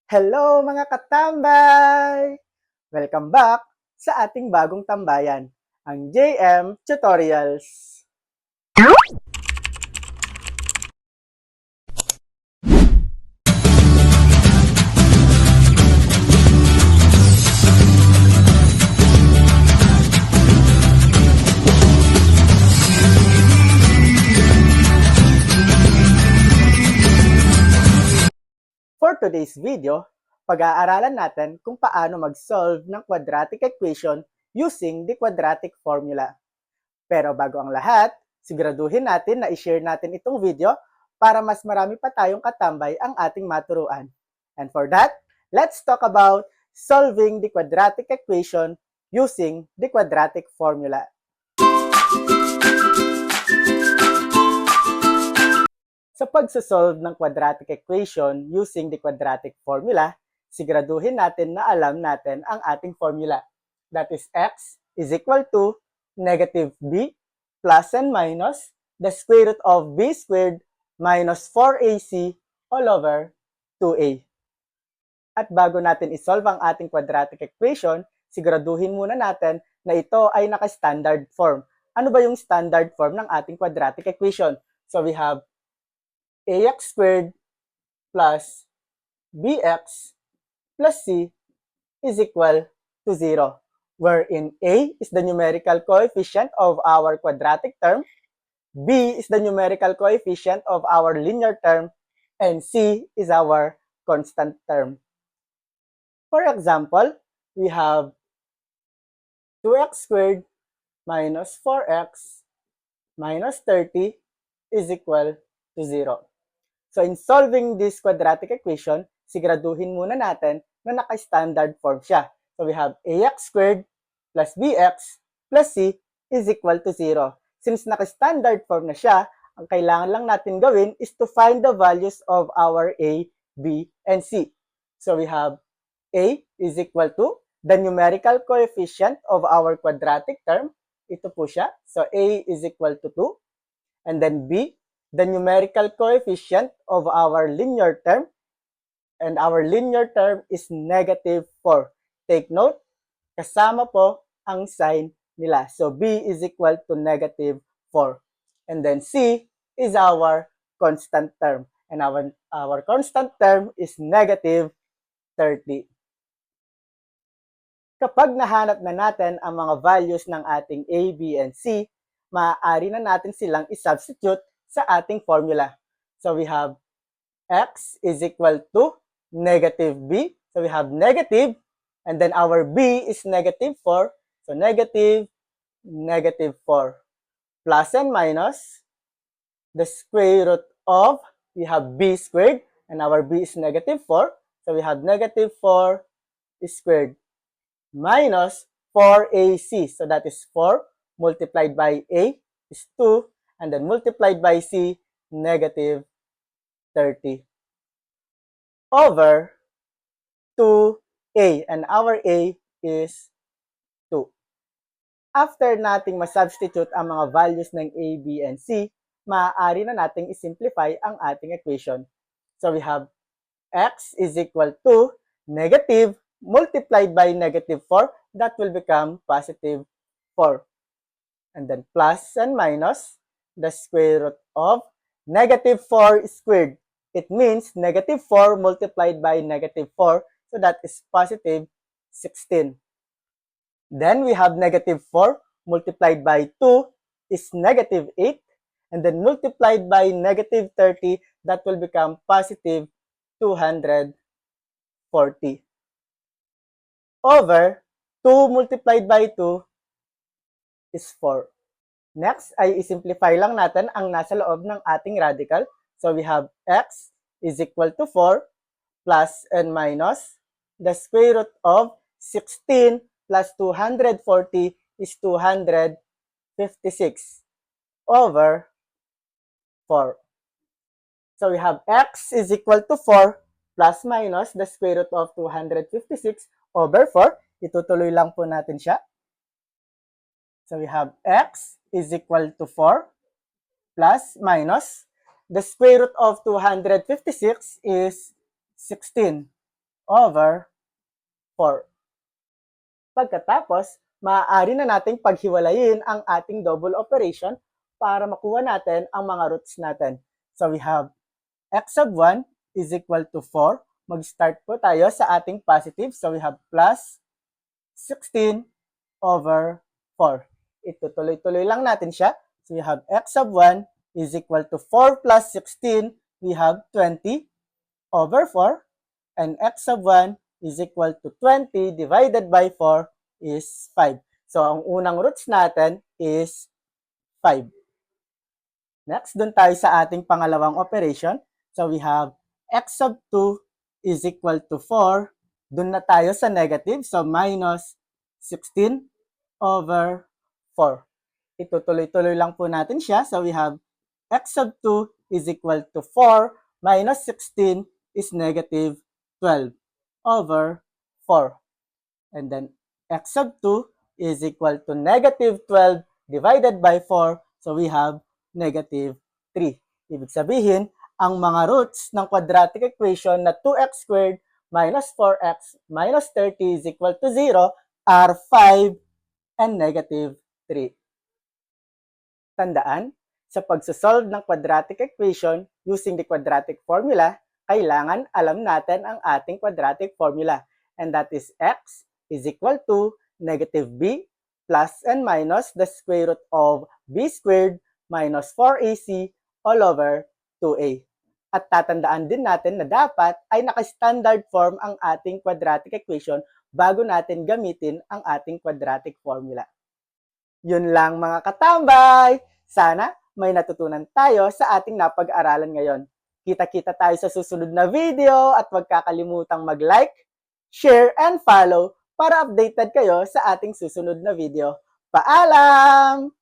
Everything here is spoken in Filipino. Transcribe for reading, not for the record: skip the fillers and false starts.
Hello mga katambay! Welcome back sa ating bagong tambayan, ang JM Tutorials. For today's video, pag-aaralan natin kung paano mag-solve ng quadratic equation using the quadratic formula. Pero bago ang lahat, siguraduhin natin na i-share natin itong video para mas marami pa tayong katambay ang ating maturuan. And for that, let's talk about solving the quadratic equation using the quadratic formula. Sa pagsasolve ng quadratic equation using the quadratic formula, siguraduhin natin na alam natin ang ating formula. That is x is equal to negative b plus and minus the square root of b squared minus 4ac all over 2a. At bago natin isolve ang ating quadratic equation, siguraduhin muna natin na ito ay naka-standard form. Ano ba yung standard form ng ating quadratic equation? So we have ax squared plus bx plus c is equal to 0, wherein a is the numerical coefficient of our quadratic term, b is the numerical coefficient of our linear term, and c is our constant term. For example, we have 2x squared minus 4x minus 30 is equal to 0. So in solving this quadratic equation, siguraduhin muna natin na naka-standard form siya. So we have ax squared plus bx plus c is equal to 0. Since naka-standard form na siya, ang kailangan lang natin gawin is to find the values of our a, b, and c. So we have a is equal to the numerical coefficient of our quadratic term. Ito po siya. So a is equal to 2. And then b, the numerical coefficient of our linear term, and our linear term is negative 4. Take note, kasama po ang sign nila. So, b is equal to negative 4. And then c is our constant term. And our constant term is negative 30. Kapag nahanap na natin ang mga values ng ating a, b, and c, maaari na natin silang i-substitute sa ating formula. So we have x is equal to negative b. So we have negative, and then our b is negative 4. So negative, negative 4. Plus and minus the square root of, we have b squared, and our b is negative 4. So we have negative 4 squared minus 4ac. So that is 4 multiplied by a is 2, and then multiplied by c, negative 30 over 2a, and our a is 2. After nating ma-substitute ang mga values ng a, b, and c, maaari na nating isimplify ang ating equation. So we have x is equal to negative multiplied by negative 4, that will become positive 4. And then plus and minus the square root of negative 4 squared. It means negative 4 multiplied by negative 4, so that is positive 16. Then we have negative 4 multiplied by 2 is negative 8, and then multiplied by negative 30, that will become positive 240. Over 2 multiplied by 2 is 4. Next ay isimplify lang natin ang nasa loob ng ating radical. So we have x is equal to 4 plus and minus the square root of 16 plus 240 is 256 over 4. So we have x is equal to 4 plus minus the square root of 256 over 4. Itutuloy lang po natin siya. So we have x is equal to 4 plus minus the square root of 256 is 16 over 4. Pagkatapos, maaari na nating paghiwalayin ang ating double operation para makuha natin ang mga roots natin. So we have x sub 1 is equal to 4. Mag-start po tayo sa ating positive. So we have plus 16 over 4. Itutuloy-tuloy lang natin siya. So we have x sub 1 is equal to 4 plus 16. We have 20 over 4. And x sub 1 is equal to 20 divided by 4 is 5. So ang unang roots natin is 5. Next, dun tayo sa ating pangalawang operation. So we have x sub 2 is equal to 4. Dun na tayo sa negative. So minus 16 over 4. Itutuloy-tuloy lang po natin siya. So we have x sub 2 is equal to 4 minus 16 is negative 12 over 4. And then x sub 2 is equal to negative 12 divided by 4. So we have negative 3. Ibig sabihin, ang mga roots ng quadratic equation na 2x squared minus 4x minus 30 is equal to 0 are 5 and negative 3. Tandaan, sa pagsosolve ng quadratic equation using the quadratic formula, kailangan alam natin ang ating quadratic formula. And that is x is equal to negative b plus and minus the square root of b squared minus 4ac all over 2a. At tatandaan din natin na dapat ay naka-standard form ang ating quadratic equation bago natin gamitin ang ating quadratic formula. Yun lang mga katambay! Sana may natutunan tayo sa ating napag-aralan ngayon. Kita-kita tayo sa susunod na video at huwag kakalimutang mag-like, share, and follow para updated kayo sa ating susunod na video. Paalam!